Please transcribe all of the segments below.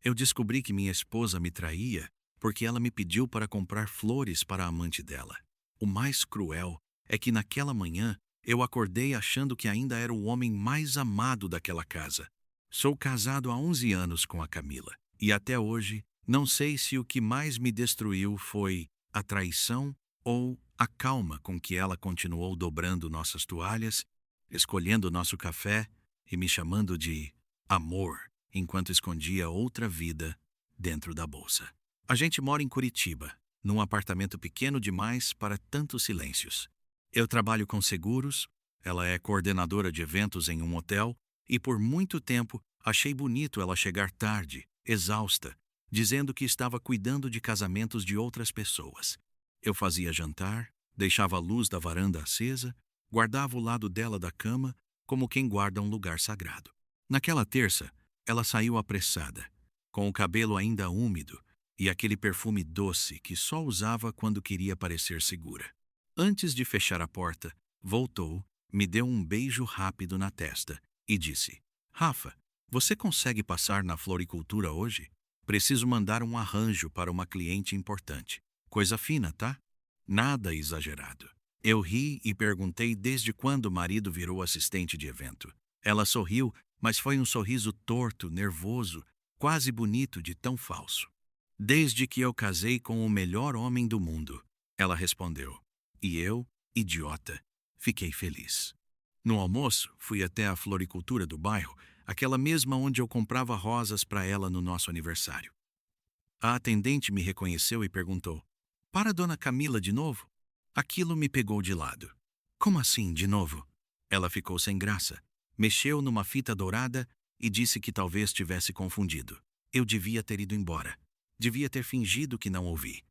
Eu descobri que minha esposa me traía porque ela me pediu para comprar flores para a amante dela. O mais cruel é que naquela manhã eu acordei achando que ainda era o homem mais amado daquela casa. Sou casado há 11 anos com a Camila e até hoje não sei se o que mais me destruiu foi a traição ou a calma com que ela continuou dobrando nossas toalhas, escolhendo nosso café e me chamando de amor enquanto escondia outra vida dentro da bolsa. A gente mora em Curitiba, num apartamento pequeno demais para tantos silêncios. Eu trabalho com seguros, ela é coordenadora de eventos em um hotel e por muito tempo achei bonito ela chegar tarde, exausta, dizendo que estava cuidando de casamentos de outras pessoas. Eu fazia jantar, deixava a luz da varanda acesa, guardava o lado dela da cama como quem guarda um lugar sagrado. Naquela terça, ela saiu apressada, com o cabelo ainda úmido e aquele perfume doce que só usava quando queria parecer segura. Antes de fechar a porta, voltou, me deu um beijo rápido na testa e disse: Rafa, você consegue passar na floricultura hoje? Preciso mandar um arranjo para uma cliente importante. Coisa fina, tá? Nada exagerado. Eu ri e perguntei desde quando o marido virou assistente de evento. Ela sorriu, mas foi um sorriso torto, nervoso, quase bonito de tão falso. Desde que eu casei com o melhor homem do mundo, ela respondeu. E eu, idiota, fiquei feliz. No almoço, fui até a floricultura do bairro, aquela mesma onde eu comprava rosas para ela no nosso aniversário. A atendente me reconheceu e perguntou: Para Dona Camila de novo? Aquilo me pegou de lado. Como assim, de novo? Ela ficou sem graça, mexeu numa fita dourada e disse que talvez tivesse confundido. Eu devia ter ido embora. Devia ter fingido que não ouvi.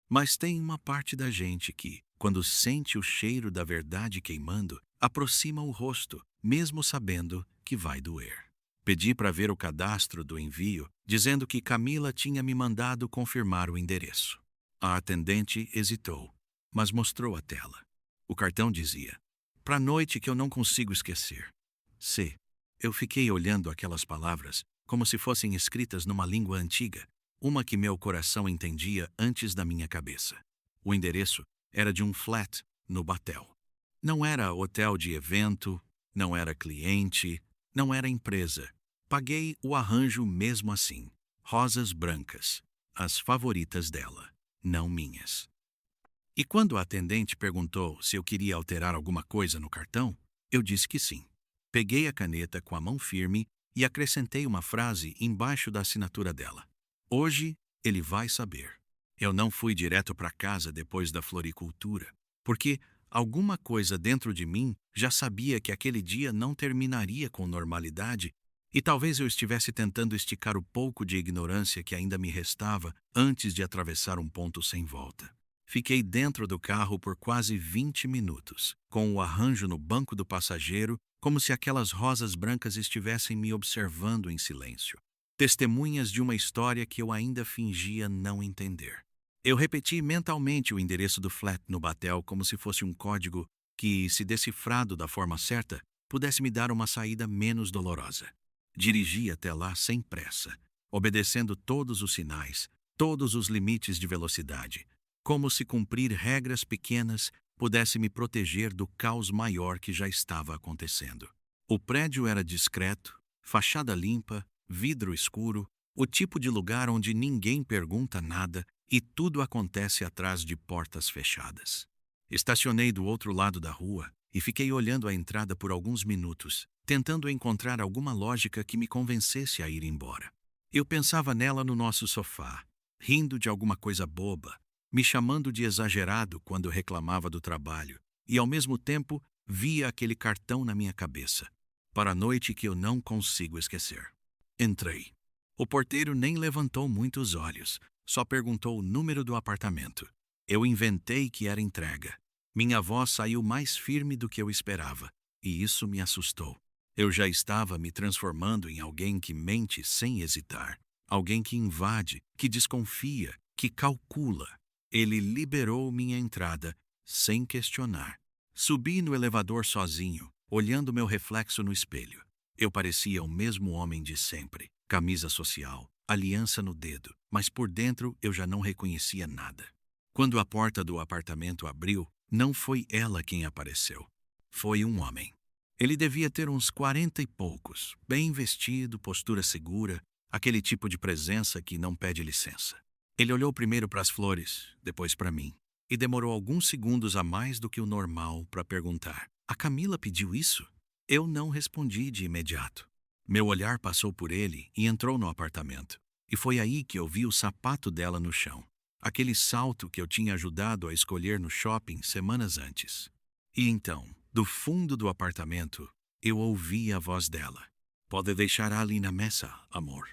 Mas tem uma parte da gente que, quando sente o cheiro da verdade queimando, aproxima o rosto, mesmo sabendo que vai doer. Pedi para ver o cadastro do envio, dizendo que Camila tinha me mandado confirmar o endereço. A atendente hesitou, mas mostrou a tela. O cartão dizia: Pra noite que eu não consigo esquecer. C. Eu fiquei olhando aquelas palavras como se fossem escritas numa língua antiga, uma que meu coração entendia antes da minha cabeça. O endereço era de um flat no Batel. Não era hotel de evento, não era cliente, não era empresa. Paguei o arranjo mesmo assim. Rosas brancas, as favoritas dela, não minhas. E quando a atendente perguntou se eu queria alterar alguma coisa no cartão, eu disse que sim. Peguei a caneta com a mão firme e acrescentei uma frase embaixo da assinatura dela. Hoje ele vai saber. Eu não fui direto para casa depois da floricultura, porque alguma coisa dentro de mim já sabia que aquele dia não terminaria com normalidade e talvez eu estivesse tentando esticar o pouco de ignorância que ainda me restava antes de atravessar um ponto sem volta. Fiquei dentro do carro por quase 20 minutos, com o arranjo no banco do passageiro, como se aquelas rosas brancas estivessem me observando em silêncio. Testemunhas de uma história que eu ainda fingia não entender. Eu repeti mentalmente o endereço do flat no Batel como se fosse um código que, se decifrado da forma certa, pudesse me dar uma saída menos dolorosa. Dirigi até lá sem pressa, obedecendo todos os sinais, todos os limites de velocidade, como se cumprir regras pequenas pudesse me proteger do caos maior que já estava acontecendo. O prédio era discreto, fachada limpa, vidro escuro, o tipo de lugar onde ninguém pergunta nada e tudo acontece atrás de portas fechadas. Estacionei do outro lado da rua e fiquei olhando a entrada por alguns minutos, tentando encontrar alguma lógica que me convencesse a ir embora. Eu pensava nela no nosso sofá, rindo de alguma coisa boba, me chamando de exagerado quando reclamava do trabalho, e ao mesmo tempo via aquele cartão na minha cabeça, para a noite que eu não consigo esquecer. Entrei. O porteiro nem levantou muito os olhos, só perguntou o número do apartamento. Eu inventei que era entrega. Minha voz saiu mais firme do que eu esperava, e isso me assustou. Eu já estava me transformando em alguém que mente sem hesitar, alguém que invade, que desconfia, que calcula. Ele liberou minha entrada, sem questionar. Subi no elevador sozinho, olhando meu reflexo no espelho. Eu parecia o mesmo homem de sempre. Camisa social, aliança no dedo, mas por dentro eu já não reconhecia nada. Quando a porta do apartamento abriu, não foi ela quem apareceu. Foi um homem. Ele devia ter uns 40 e poucos, bem vestido, postura segura, aquele tipo de presença que não pede licença. Ele olhou primeiro para as flores, depois para mim, e demorou alguns segundos a mais do que o normal para perguntar: "A Camila pediu isso?" Eu não respondi de imediato. Meu olhar passou por ele e entrou no apartamento. E foi aí que eu vi o sapato dela no chão. Aquele salto que eu tinha ajudado a escolher no shopping semanas antes. E então, do fundo do apartamento, eu ouvi a voz dela. "Pode deixar ali na mesa, amor."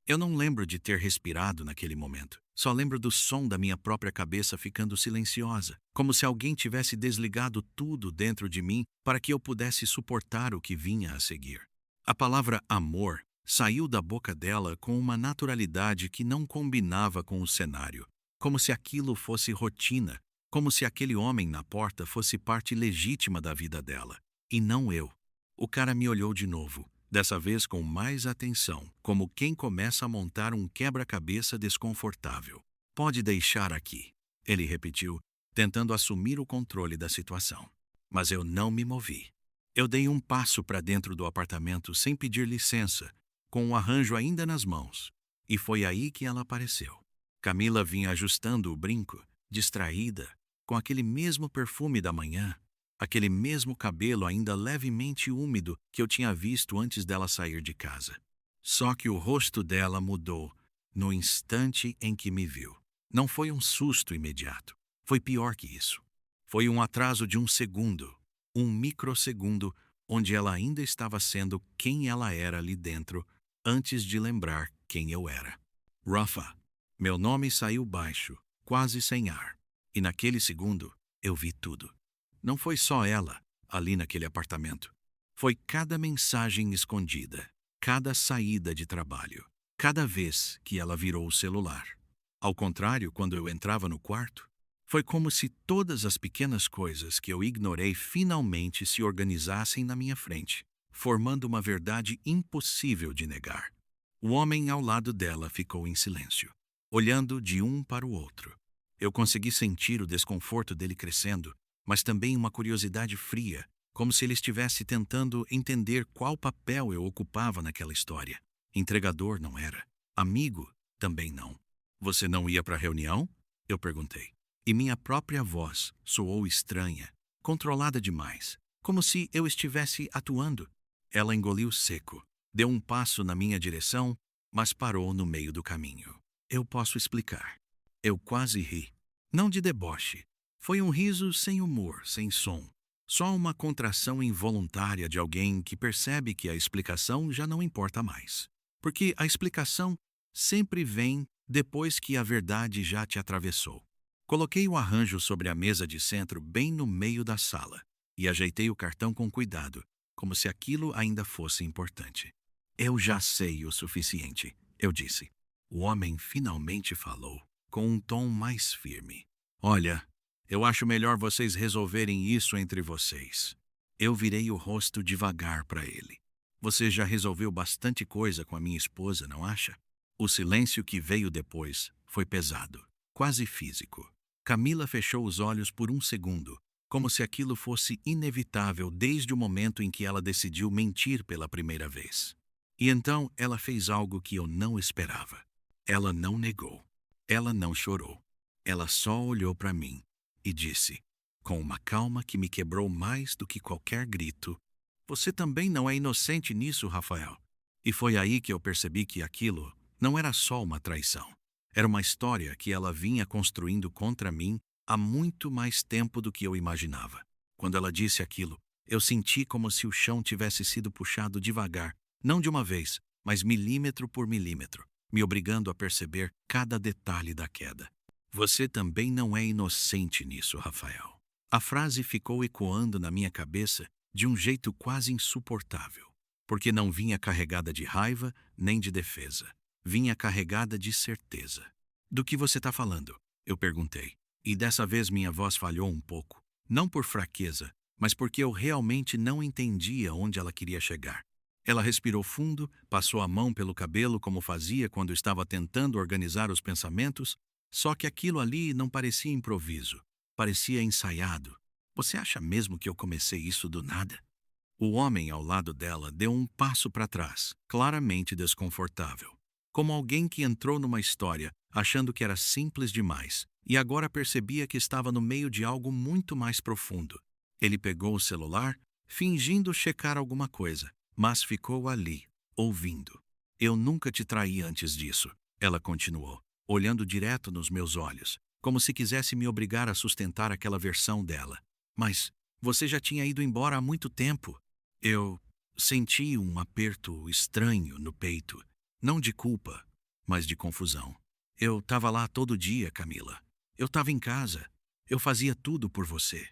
Eu não lembro de ter respirado naquele momento. Só lembro do som da minha própria cabeça ficando silenciosa, como se alguém tivesse desligado tudo dentro de mim para que eu pudesse suportar o que vinha a seguir. A palavra amor saiu da boca dela com uma naturalidade que não combinava com o cenário, como se aquilo fosse rotina, como se aquele homem na porta fosse parte legítima da vida dela, e não eu. O cara me olhou de novo, dessa vez com mais atenção, como quem começa a montar um quebra-cabeça desconfortável. "Pode deixar aqui", ele repetiu, tentando assumir o controle da situação. Mas eu não me movi. Eu dei um passo para dentro do apartamento sem pedir licença, com o arranjo ainda nas mãos, e foi aí que ela apareceu. Camila vinha ajustando o brinco, distraída, com aquele mesmo perfume da manhã, aquele mesmo cabelo ainda levemente úmido que eu tinha visto antes dela sair de casa. Só que o rosto dela mudou no instante em que me viu. Não foi um susto imediato. Foi pior que isso. Foi um atraso de um segundo, um microsegundo, onde ela ainda estava sendo quem ela era ali dentro, antes de lembrar quem eu era. "Rafa." Meu nome saiu baixo, quase sem ar. E naquele segundo, eu vi tudo. Não foi só ela, ali naquele apartamento. Foi cada mensagem escondida, cada saída de trabalho, cada vez que ela virou o celular. Ao contrário, quando eu entrava no quarto, foi como se todas as pequenas coisas que eu ignorei finalmente se organizassem na minha frente, formando uma verdade impossível de negar. O homem ao lado dela ficou em silêncio, olhando de um para o outro. Eu consegui sentir o desconforto dele crescendo, mas também uma curiosidade fria, como se ele estivesse tentando entender qual papel eu ocupava naquela história. Entregador não era. Amigo também não. "Você não ia para a reunião?" eu perguntei. E minha própria voz soou estranha, controlada demais, como se eu estivesse atuando. Ela engoliu seco, deu um passo na minha direção, mas parou no meio do caminho. "Eu posso explicar." Eu quase ri. Não de deboche. Foi um riso sem humor, sem som. Só uma contração involuntária de alguém que percebe que a explicação já não importa mais. Porque a explicação sempre vem depois que a verdade já te atravessou. Coloquei o arranjo sobre a mesa de centro bem no meio da sala e ajeitei o cartão com cuidado, como se aquilo ainda fosse importante. "Eu já sei o suficiente", eu disse. O homem finalmente falou, com um tom mais firme. "Olha, eu acho melhor vocês resolverem isso entre vocês." Eu virei o rosto devagar para ele. "Você já resolveu bastante coisa com a minha esposa, não acha?" O silêncio que veio depois foi pesado, quase físico. Camila fechou os olhos por um segundo, como se aquilo fosse inevitável desde o momento em que ela decidiu mentir pela primeira vez. E então ela fez algo que eu não esperava. Ela não negou. Ela não chorou. Ela só olhou para mim e disse, com uma calma que me quebrou mais do que qualquer grito: "Você também não é inocente nisso, Rafael." E foi aí que eu percebi que aquilo não era só uma traição. Era uma história que ela vinha construindo contra mim há muito mais tempo do que eu imaginava. Quando ela disse aquilo, eu senti como se o chão tivesse sido puxado devagar, não de uma vez, mas milímetro por milímetro, me obrigando a perceber cada detalhe da queda. "Você também não é inocente nisso, Rafael." A frase ficou ecoando na minha cabeça de um jeito quase insuportável, porque não vinha carregada de raiva nem de defesa. Vinha carregada de certeza. "Do que você está falando?" eu perguntei. E dessa vez minha voz falhou um pouco, não por fraqueza, mas porque eu realmente não entendia onde ela queria chegar. Ela respirou fundo, passou a mão pelo cabelo como fazia quando estava tentando organizar os pensamentos, só que aquilo ali não parecia improviso, parecia ensaiado. Você acha mesmo que eu comecei isso do nada? O homem ao lado dela deu um passo para trás, claramente desconfortável, como alguém que entrou numa história achando que era simples demais e agora percebia que estava no meio de algo muito mais profundo. Ele pegou o celular, fingindo checar alguma coisa, mas ficou ali, ouvindo. Eu nunca te traí antes disso, ela continuou, olhando direto nos meus olhos, como se quisesse me obrigar a sustentar aquela versão dela. Mas você já tinha ido embora há muito tempo. Eu senti um aperto estranho no peito, não de culpa, mas de confusão. Eu estava lá todo dia, Camila. Eu estava em casa. Eu fazia tudo por você.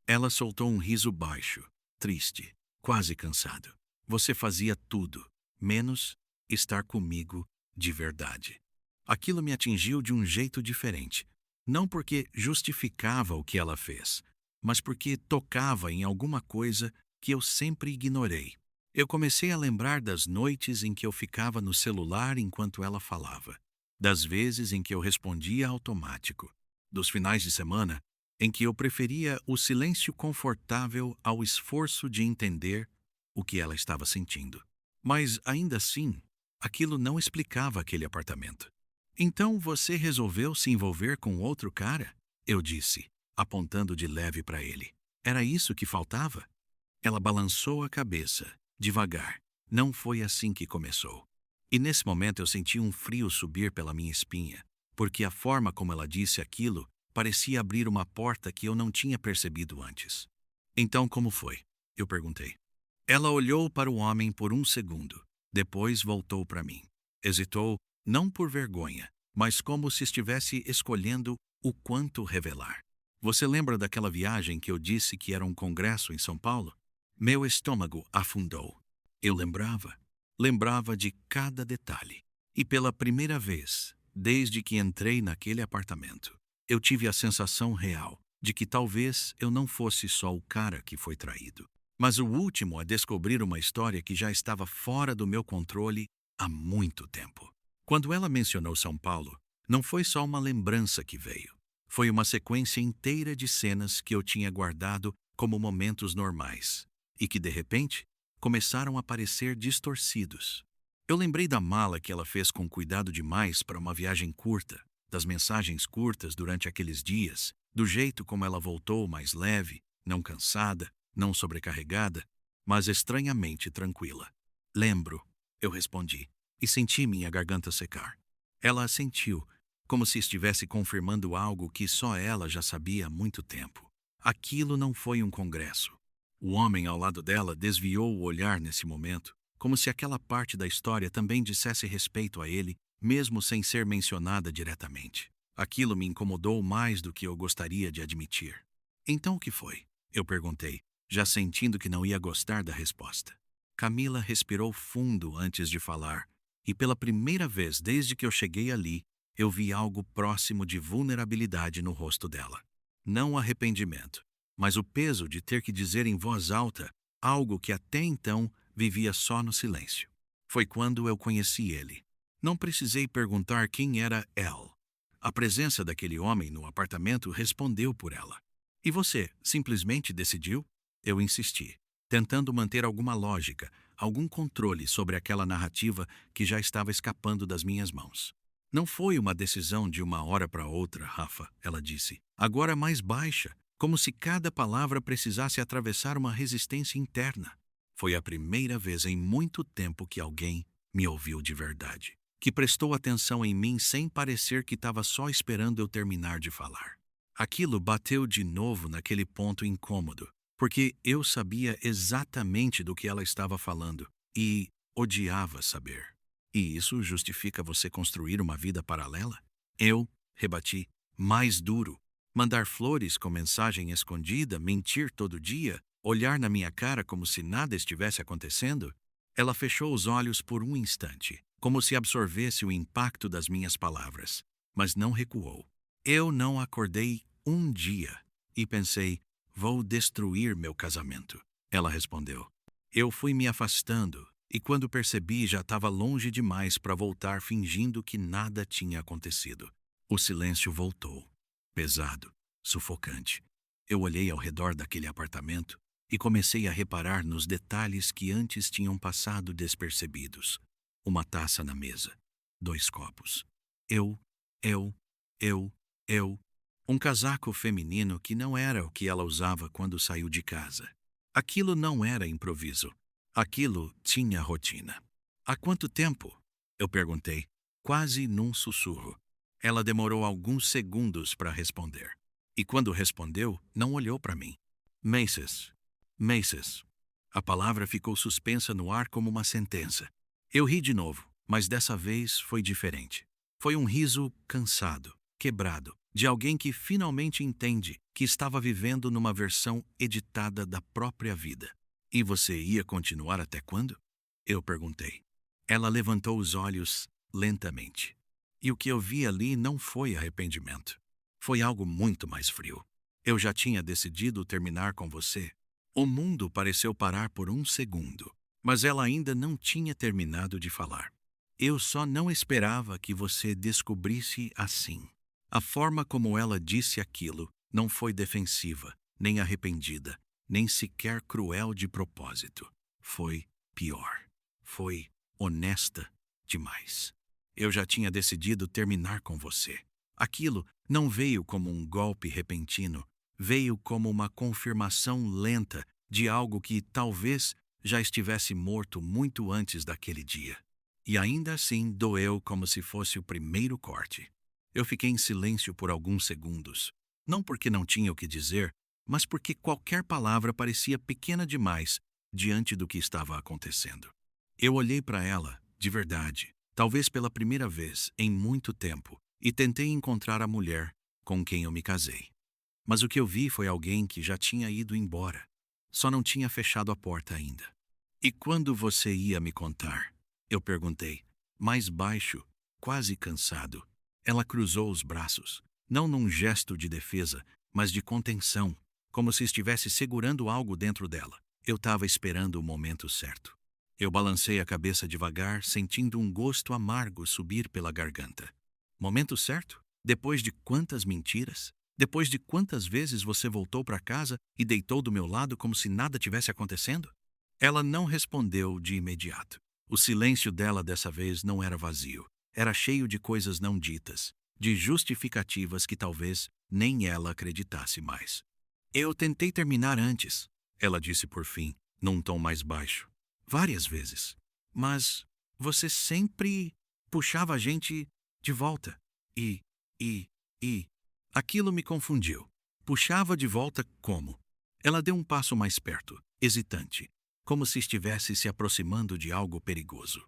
Ela soltou um riso baixo, triste, quase cansado. Você fazia tudo, menos estar comigo de verdade. Aquilo me atingiu de um jeito diferente. Não porque justificava o que ela fez, mas porque tocava em alguma coisa que eu sempre ignorei. Eu comecei a lembrar das noites em que eu ficava no celular enquanto ela falava, das vezes em que eu respondia automático, dos finais de semana em que eu preferia o silêncio confortável ao esforço de entender o que ela estava sentindo. Mas, ainda assim, aquilo não explicava aquele apartamento. Então você resolveu se envolver com outro cara? Eu disse, apontando de leve para ele. Era isso que faltava? Ela balançou a cabeça, devagar. Não foi assim que começou. E nesse momento eu senti um frio subir pela minha espinha, porque a forma como ela disse aquilo parecia abrir uma porta que eu não tinha percebido antes. Então, como foi? Eu perguntei. Ela olhou para o homem por um segundo, depois voltou para mim. Hesitou, não por vergonha, mas como se estivesse escolhendo o quanto revelar. Você lembra daquela viagem que eu disse que era um congresso em São Paulo? Meu estômago afundou. Eu lembrava. Lembrava de cada detalhe. E pela primeira vez, desde que entrei naquele apartamento, eu tive a sensação real de que talvez eu não fosse só o cara que foi traído, mas o último a descobrir uma história que já estava fora do meu controle há muito tempo. Quando ela mencionou São Paulo, não foi só uma lembrança que veio. Foi uma sequência inteira de cenas que eu tinha guardado como momentos normais e que, de repente, começaram a parecer distorcidos. Eu lembrei da mala que ela fez com cuidado demais para uma viagem curta, das mensagens curtas durante aqueles dias, do jeito como ela voltou mais leve, não cansada, não sobrecarregada, mas estranhamente tranquila. Lembro, eu respondi, e senti minha garganta secar. Ela assentiu, como se estivesse confirmando algo que só ela já sabia há muito tempo. Aquilo não foi um congresso. O homem ao lado dela desviou o olhar nesse momento, como se aquela parte da história também dissesse respeito a ele, mesmo sem ser mencionada diretamente. Aquilo me incomodou mais do que eu gostaria de admitir. Então o que foi? Eu perguntei, já sentindo que não ia gostar da resposta. Camila respirou fundo antes de falar, e pela primeira vez desde que eu cheguei ali, eu vi algo próximo de vulnerabilidade no rosto dela. Não arrependimento, mas o peso de ter que dizer em voz alta algo que até então vivia só no silêncio. Foi quando eu conheci ele. Não precisei perguntar quem era Elle. A presença daquele homem no apartamento respondeu por ela. E você simplesmente decidiu? Eu insisti, tentando manter alguma lógica, algum controle sobre aquela narrativa que já estava escapando das minhas mãos. Não foi uma decisão de uma hora para outra, Rafa, ela disse. Agora mais baixa, como se cada palavra precisasse atravessar uma resistência interna. Foi a primeira vez em muito tempo que alguém me ouviu de verdade, que prestou atenção em mim sem parecer que estava só esperando eu terminar de falar. Aquilo bateu de novo naquele ponto incômodo, porque eu sabia exatamente do que ela estava falando e odiava saber. E isso justifica você construir uma vida paralela? Eu, rebati, mais duro. Mandar flores com mensagem escondida, mentir todo dia, olhar na minha cara como se nada estivesse acontecendo? Ela fechou os olhos por um instante, como se absorvesse o impacto das minhas palavras, mas não recuou. Eu não acordei um dia e pensei, vou destruir meu casamento. Ela respondeu. Eu fui me afastando E quando percebi, já estava longe demais para voltar fingindo que nada tinha acontecido. O silêncio voltou, pesado, sufocante. Eu olhei ao redor daquele apartamento e comecei a reparar nos detalhes que antes tinham passado despercebidos. Uma taça na mesa, 2 copos. Eu, eu, eu, eu. Um casaco feminino que não era o que ela usava quando saiu de casa. Aquilo não era improviso. Aquilo tinha rotina. Há quanto tempo? Eu perguntei, quase num sussurro. Ela demorou alguns segundos para responder. E quando respondeu, não olhou para mim. Macy's. Macy's. A palavra ficou suspensa no ar como uma sentença. Eu ri de novo, mas dessa vez foi diferente. Foi um riso cansado, quebrado, de alguém que finalmente entende que estava vivendo numa versão editada da própria vida. E você ia continuar até quando? Eu perguntei. Ela levantou os olhos lentamente. E o que eu vi ali não foi arrependimento. Foi algo muito mais frio. Eu já tinha decidido terminar com você. O mundo pareceu parar por um segundo, mas ela ainda não tinha terminado de falar. Eu só não esperava que você descobrisse assim. A forma como ela disse aquilo não foi defensiva, nem arrependida, nem sequer cruel de propósito. Foi pior. Foi honesta demais. Eu já tinha decidido terminar com você. Aquilo não veio como um golpe repentino, veio como uma confirmação lenta de algo que talvez já estivesse morto muito antes daquele dia. E ainda assim doeu como se fosse o primeiro corte. Eu fiquei em silêncio por alguns segundos, não porque não tinha o que dizer, mas porque qualquer palavra parecia pequena demais diante do que estava acontecendo. Eu olhei para ela, de verdade, talvez pela primeira vez em muito tempo, e tentei encontrar a mulher com quem eu me casei. Mas o que eu vi foi alguém que já tinha ido embora, só não tinha fechado a porta ainda. E quando você ia me contar? Eu perguntei, mais baixo, quase cansado. Ela cruzou os braços, não num gesto de defesa, mas de contenção, como se estivesse segurando algo dentro dela. Eu estava esperando o momento certo. Eu balancei a cabeça devagar, sentindo um gosto amargo subir pela garganta. Momento certo? Depois de quantas mentiras? Depois de quantas vezes você voltou para casa e deitou do meu lado como se nada tivesse acontecendo? Ela não respondeu de imediato. O silêncio dela dessa vez não era vazio. Era cheio de coisas não ditas, de justificativas que talvez nem ela acreditasse mais. Eu tentei terminar antes, ela disse por fim, num tom mais baixo. Várias vezes. Mas você sempre puxava a gente de volta. E. Aquilo me confundiu. Puxava de volta como? Ela deu um passo mais perto, hesitante, como se estivesse se aproximando de algo perigoso.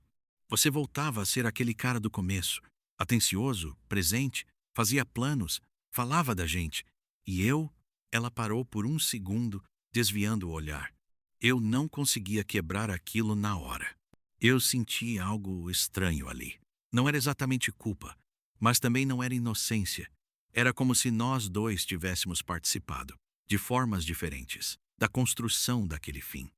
Você voltava a ser aquele cara do começo, atencioso, presente, fazia planos, falava da gente. E eu? Ela parou por um segundo, desviando o olhar. Eu não conseguia quebrar aquilo na hora. Eu senti algo estranho ali. Não era exatamente culpa, mas também não era inocência. Era como se nós dois tivéssemos participado, de formas diferentes, da construção daquele fim.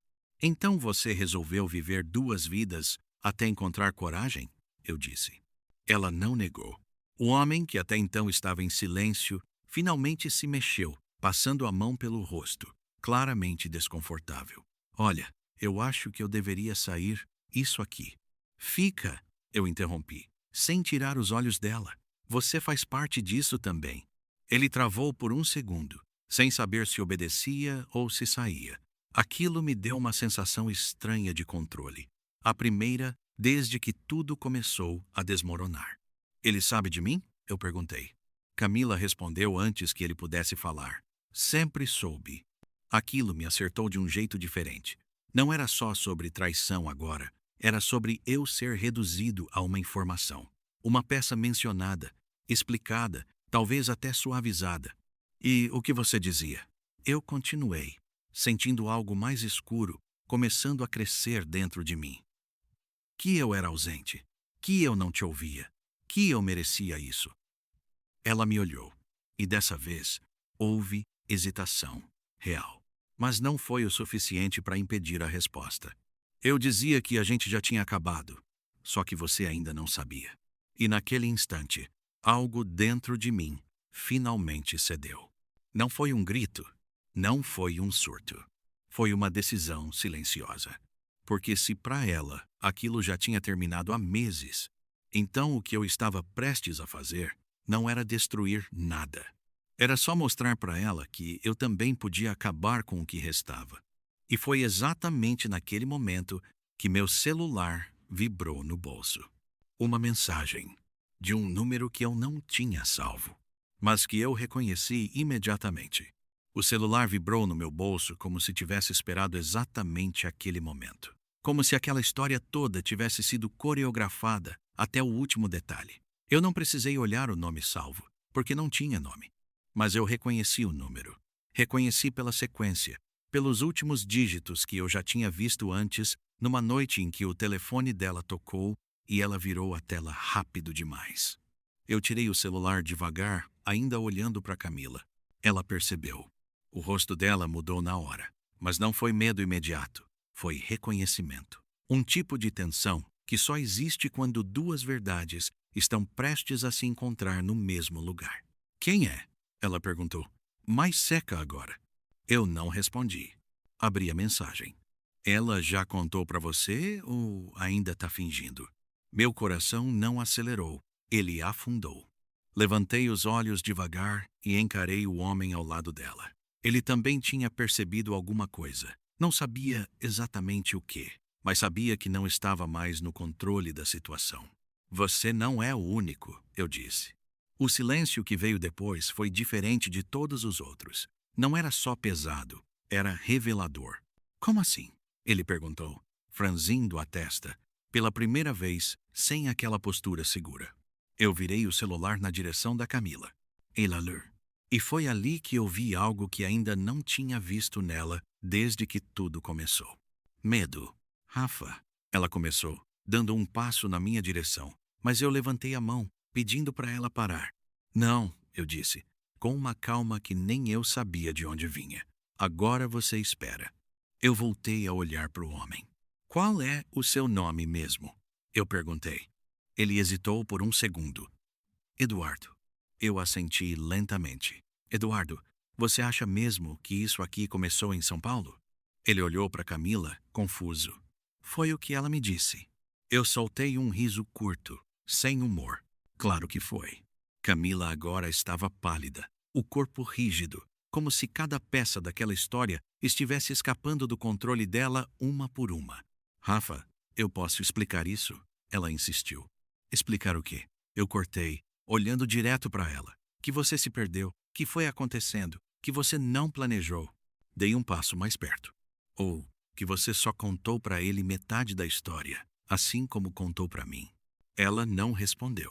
Então você resolveu viver 2 vidas até encontrar coragem? Eu disse. Ela não negou. O homem, que até então estava em silêncio, finalmente se mexeu, passando a mão pelo rosto, claramente desconfortável. Olha, eu acho que eu deveria sair isso aqui. Fica, eu interrompi, sem tirar os olhos dela. Você faz parte disso também. Ele travou por um segundo, sem saber se obedecia ou se saía. Aquilo me deu uma sensação estranha de controle. A primeira, desde que tudo começou a desmoronar. Ele sabe de mim? Eu perguntei. Camila respondeu antes que ele pudesse falar. Sempre soube. Aquilo me acertou de um jeito diferente. Não era só sobre traição agora. Era sobre eu ser reduzido a uma informação. Uma peça mencionada, explicada, talvez até suavizada. E o que você dizia? Eu continuei, sentindo algo mais escuro começando a crescer dentro de mim. Que eu era ausente, que eu não te ouvia, que eu merecia isso. Ela me olhou, e dessa vez houve hesitação real. Mas não foi o suficiente para impedir a resposta. Eu dizia que a gente já tinha acabado, só que você ainda não sabia. E naquele instante, algo dentro de mim finalmente cedeu. Não foi um grito, não foi um surto. Foi uma decisão silenciosa. Porque se para ela aquilo já tinha terminado há meses, então o que eu estava prestes a fazer não era destruir nada. Era só mostrar para ela que eu também podia acabar com o que restava. E foi exatamente naquele momento que meu celular vibrou no bolso. Uma mensagem de um número que eu não tinha salvo, mas que eu reconheci imediatamente. O celular vibrou no meu bolso como se tivesse esperado exatamente aquele momento. Como se aquela história toda tivesse sido coreografada até o último detalhe. Eu não precisei olhar o nome salvo, porque não tinha nome. Mas eu reconheci o número. Reconheci pela sequência, pelos últimos dígitos que eu já tinha visto antes, numa noite em que o telefone dela tocou e ela virou a tela rápido demais. Eu tirei o celular devagar, ainda olhando para Camila. Ela percebeu. O rosto dela mudou na hora, mas não foi medo imediato, foi reconhecimento. Um tipo de tensão que só existe quando duas verdades estão prestes a se encontrar no mesmo lugar. Quem é? Ela perguntou, mais seca agora. Eu não respondi. Abri a mensagem. Ela já contou para você ou ainda está fingindo? Meu coração não acelerou, ele afundou. Levantei os olhos devagar e encarei o homem ao lado dela. Ele também tinha percebido alguma coisa. Não sabia exatamente o que, mas sabia que não estava mais no controle da situação. Você não é o único, eu disse. O silêncio que veio depois foi diferente de todos os outros. Não era só pesado, era revelador. Como assim? Ele perguntou, franzindo a testa, pela primeira vez, sem aquela postura segura. Eu virei o celular na direção da Camila. E foi ali que eu vi algo que ainda não tinha visto nela desde que tudo começou. Medo. Rafa, ela começou, dando um passo na minha direção, mas eu levantei a mão, pedindo para ela parar. Não, eu disse, com uma calma que nem eu sabia de onde vinha. Agora você espera. Eu voltei a olhar para o homem. Qual é o seu nome mesmo? Eu perguntei. Ele hesitou por um segundo. Eduardo. Eu assenti lentamente. Eduardo, você acha mesmo que isso aqui começou em São Paulo? Ele olhou para Camila, confuso. Foi o que ela me disse. Eu soltei um riso curto, sem humor. Claro que foi. Camila agora estava pálida, o corpo rígido, como se cada peça daquela história estivesse escapando do controle dela uma por uma. Rafa, eu posso explicar isso? Ela insistiu. Explicar o quê? Eu cortei, olhando direto para ela. Que você se perdeu, que foi acontecendo, que você não planejou. Dei um passo mais perto. Ou que você só contou para ele metade da história, assim como contou para mim. Ela não respondeu.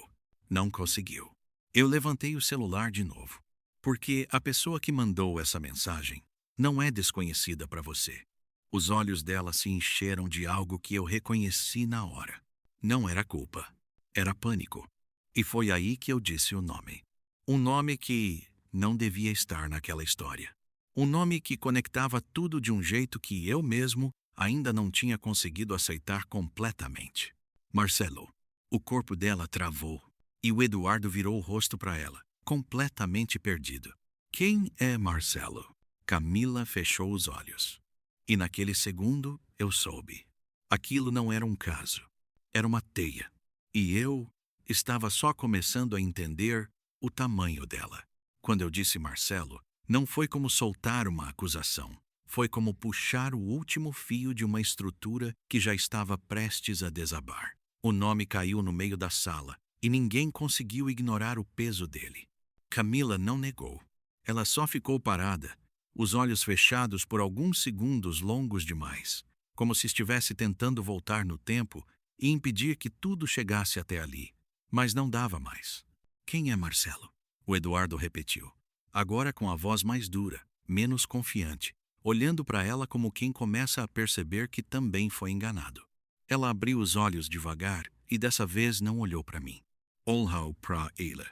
Não conseguiu. Eu levantei o celular de novo. Porque a pessoa que mandou essa mensagem não é desconhecida para você. Os olhos dela se encheram de algo que eu reconheci na hora. Não era culpa, era pânico. E foi aí que eu disse o nome. Um nome que não devia estar naquela história. Um nome que conectava tudo de um jeito que eu mesmo ainda não tinha conseguido aceitar completamente. Marcelo. O corpo dela travou e o Eduardo virou o rosto para ela, completamente perdido. Quem é Marcelo? Camila fechou os olhos. E naquele segundo eu soube. Aquilo não era um caso. Era uma teia. E eu estava só começando a entender o tamanho dela. Quando eu disse Marcelo, não foi como soltar uma acusação. Foi como puxar o último fio de uma estrutura que já estava prestes a desabar. O nome caiu no meio da sala e ninguém conseguiu ignorar o peso dele. Camila não negou. Ela só ficou parada, os olhos fechados por alguns segundos longos demais, como se estivesse tentando voltar no tempo e impedir que tudo chegasse até ali. Mas não dava mais. Quem é Marcelo? O Eduardo repetiu, agora com a voz mais dura, menos confiante, olhando para ela como quem começa a perceber que também foi enganado. Ela abriu os olhos devagar e dessa vez não olhou para mim. Olhou para ele.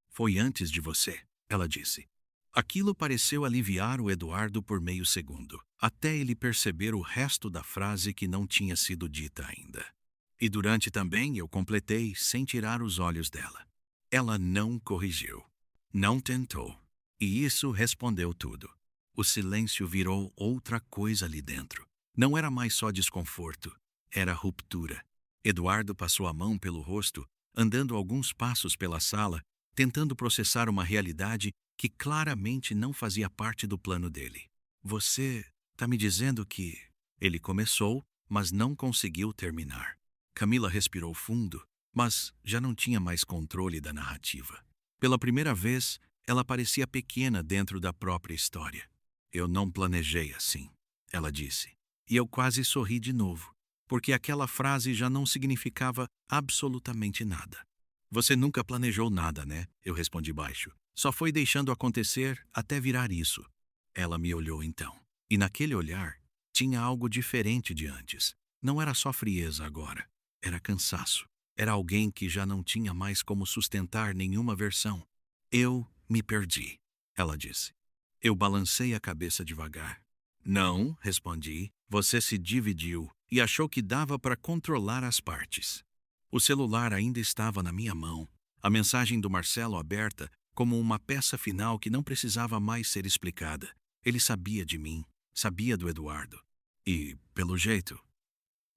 Foi antes de você, ela disse. Aquilo pareceu aliviar o Eduardo por meio segundo, até ele perceber o resto da frase que não tinha sido dita ainda. E durante também eu completei sem tirar os olhos dela. Ela não corrigiu, não tentou, e isso respondeu tudo. O silêncio virou outra coisa ali dentro. Não era mais só desconforto, era ruptura. Eduardo passou a mão pelo rosto, andando alguns passos pela sala, tentando processar uma realidade que claramente não fazia parte do plano dele. Você está me dizendo que... Ele começou, mas não conseguiu terminar. Camila respirou fundo, mas já não tinha mais controle da narrativa. Pela primeira vez, ela parecia pequena dentro da própria história. Eu não planejei assim, ela disse. E eu quase sorri de novo, porque aquela frase já não significava absolutamente nada. Você nunca planejou nada, né? Eu respondi baixo. Só foi deixando acontecer até virar isso. Ela me olhou então. E naquele olhar, tinha algo diferente de antes. Não era só frieza agora. Era cansaço. Era alguém que já não tinha mais como sustentar nenhuma versão. Eu me perdi, ela disse. Eu balancei a cabeça devagar. Não, respondi. Você se dividiu e achou que dava para controlar as partes. O celular ainda estava na minha mão, a mensagem do Marcelo aberta como uma peça final que não precisava mais ser explicada. Ele sabia de mim, sabia do Eduardo. E, pelo jeito,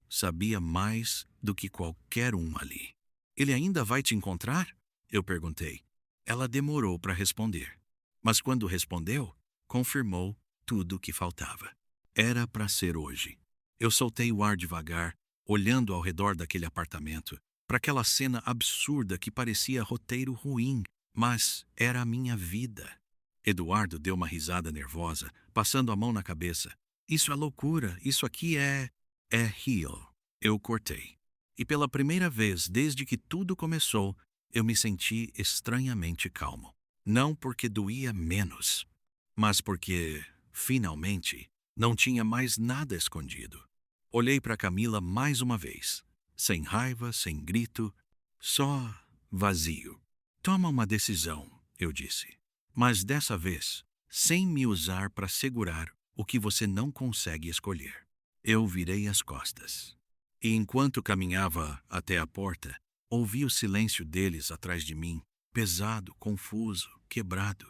sabia mais do que qualquer um ali. Ele ainda vai te encontrar? Eu perguntei. Ela demorou para responder. Mas quando respondeu, confirmou tudo o que faltava. Era para ser hoje. Eu soltei o ar devagar, olhando ao redor daquele apartamento, para aquela cena absurda que parecia roteiro ruim, mas era a minha vida. Eduardo deu uma risada nervosa, passando a mão na cabeça. Isso é loucura, isso aqui é real. Eu cortei. E pela primeira vez desde que tudo começou, eu me senti estranhamente calmo. Não porque doía menos, mas porque, finalmente, não tinha mais nada escondido. Olhei para Camila mais uma vez. Sem raiva, sem grito, só vazio. Toma uma decisão, eu disse. Mas dessa vez, sem me usar para segurar o que você não consegue escolher. Eu virei as costas. E enquanto caminhava até a porta, ouvi o silêncio deles atrás de mim, pesado, confuso, quebrado.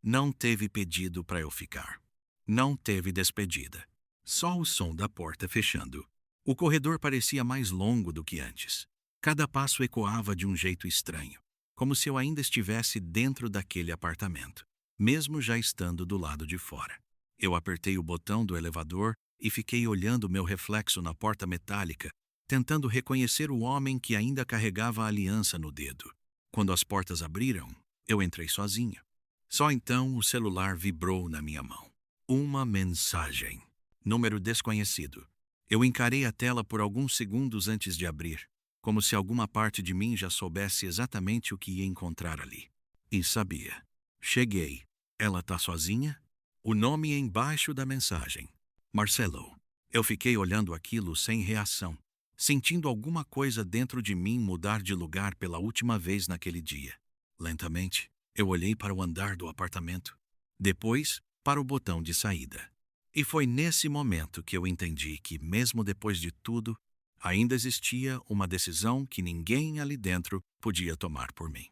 Não teve pedido para eu ficar. Não teve despedida. Só o som da porta fechando. O corredor parecia mais longo do que antes. Cada passo ecoava de um jeito estranho, como se eu ainda estivesse dentro daquele apartamento, mesmo já estando do lado de fora. Eu apertei o botão do elevador e fiquei olhando meu reflexo na porta metálica, tentando reconhecer o homem que ainda carregava a aliança no dedo. Quando as portas abriram, eu entrei sozinho. Só então o celular vibrou na minha mão. Uma mensagem. Número desconhecido. Eu encarei a tela por alguns segundos antes de abrir, como se alguma parte de mim já soubesse exatamente o que ia encontrar ali. E sabia. Cheguei. Ela tá sozinha? O nome embaixo da mensagem. Marcelo. Eu fiquei olhando aquilo sem reação, sentindo alguma coisa dentro de mim mudar de lugar pela última vez naquele dia. Lentamente, eu olhei para o andar do apartamento. Depois, para o botão de saída. E foi nesse momento que eu entendi que, mesmo depois de tudo, ainda existia uma decisão que ninguém ali dentro podia tomar por mim.